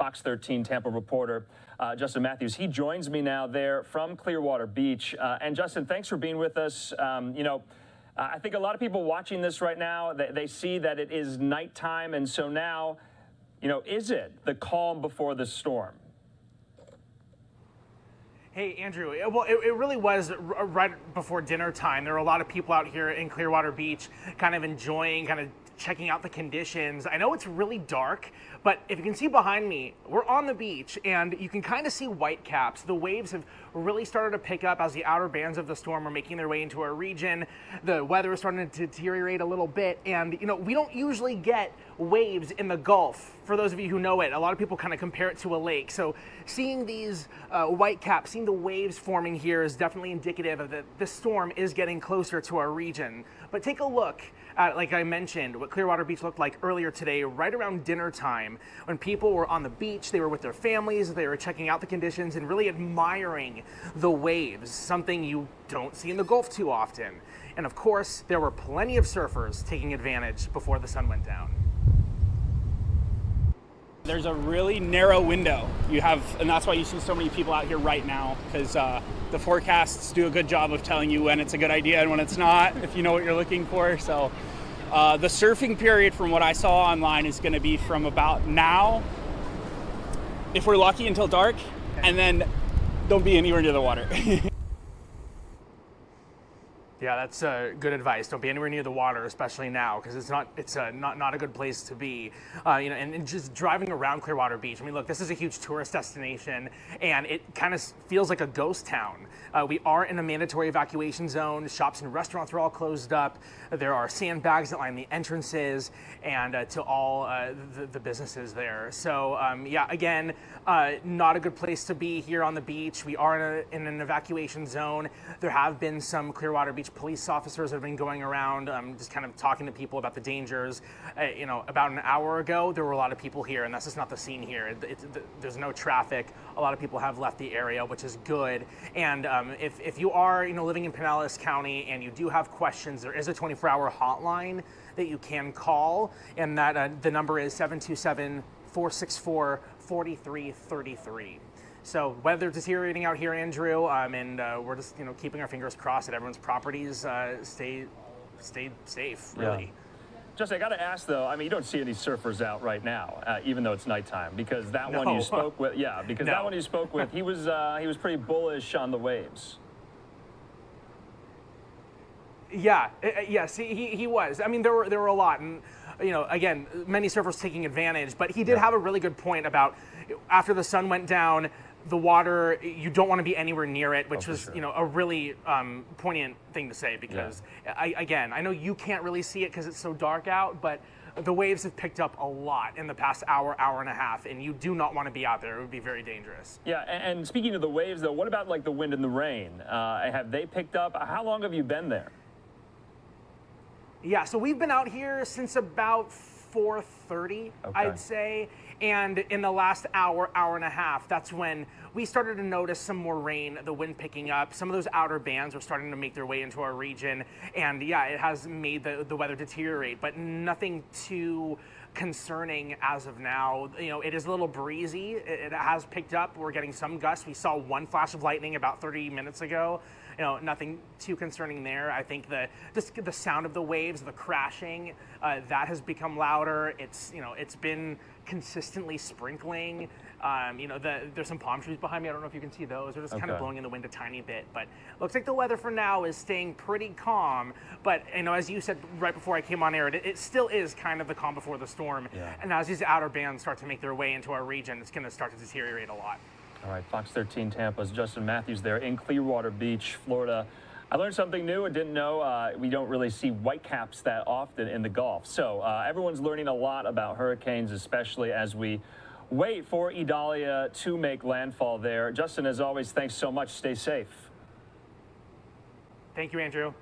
Fox 13 Tampa reporter, Justin Matthews. He joins me now there from Clearwater Beach. And Justin, thanks for being with us. I think a lot of people watching this right now, they see that it is nighttime. And so now, is it the calm before the storm? Hey, Andrew, well, it really was right before dinner time. There were a lot of people out here in Clearwater Beach kind of enjoying, kind of checking out the conditions. I know it's really dark, but if you can see behind me, we're on the beach and you can kind of see whitecaps. The waves have really started to pick up as the outer bands of the storm are making their way into our region. The weather is starting to deteriorate a little bit, and we don't usually get waves in the Gulf. For those of you who know it, a lot of people kind of compare it to a lake. So seeing these whitecaps, seeing the waves forming here is definitely indicative of that this storm is getting closer to our region. But take a look at, like I mentioned, what Clearwater Beach looked like earlier today, right around dinner time, when people were on the beach, they were with their families, they were checking out the conditions and really admiring the waves, something you don't see in the Gulf too often. And of course, there were plenty of surfers taking advantage before the sun went down. There's a really narrow window you have, and that's why you see so many people out here right now, because the forecasts do a good job of telling you when it's a good idea and when it's not, if you know what you're looking for. So the surfing period, from what I saw online, is going to be from about now, if we're lucky, until dark, and then don't be anywhere near the water. Yeah, that's good advice. Don't be anywhere near the water, especially now, because it's not a good place to be. And just driving around Clearwater Beach. I mean, look, this is a huge tourist destination, and it kind of feels like a ghost town. We are in a mandatory evacuation zone. Shops and restaurants are all closed up. There are sandbags that line the entrances and to all the businesses there. So yeah, again, not a good place to be here on the beach. We are in an evacuation zone. There have been some Clearwater Beach police officers that have been going around just kind of talking to people about the dangers. About an hour ago, there were a lot of people here, and that's just not the scene here. There's no traffic. A lot of people have left the area, which is good. And if you are living in Pinellas County and you do have questions, there is a 24-hour hotline that you can call, and that the number is 727-464-4333. So weather deteriorating out here, Andrew, and we're just keeping our fingers crossed that everyone's properties stay safe, really. Yeah. Justin, I got to ask though. I mean, you don't see any surfers out right now, even though it's nighttime, because that one you spoke with, that one you spoke with, he was pretty bullish on the waves. Yeah, yes, he was. I mean, there were a lot, and again, many surfers taking advantage. But he did have a really good point about after the sun went down, the water, you don't want to be anywhere near it, which was a really poignant thing to say, because I know you can't really see it because it's so dark out, but the waves have picked up a lot in the past hour and a half, and you do not want to be out there. It would be very dangerous. Yeah, and speaking of the waves, though, what about like the wind and the rain? Have they picked up? How long have you been there? Yeah, so we've been out here since about 4:30, I'd say. And in the last hour and a half, that's when we started to notice some more rain, the wind picking up. Some of those outer bands were starting to make their way into our region. And yeah, it has made the weather deteriorate, but nothing too concerning as of now. It is a little breezy. It has picked up. We're getting some gusts. We saw one flash of lightning about 30 minutes ago. Nothing too concerning there. I think just the sound of the waves, the crashing, that has become louder. It's been consistently sprinkling. There's some palm trees behind me. I don't know if you can see those. They're just kind of blowing in the wind a tiny bit. But looks like the weather for now is staying pretty calm. But as you said right before I came on air, it still is kind of the calm before the storm. Yeah. And as these outer bands start to make their way into our region, it's going to start to deteriorate a lot. All right, Fox 13 Tampa's Justin Matthews there in Clearwater Beach, Florida. I learned something new. I didn't know we don't really see whitecaps that often in the Gulf. So everyone's learning a lot about hurricanes, especially as we wait for Idalia to make landfall there. Justin, as always, thanks so much. Stay safe. Thank you, Andrew.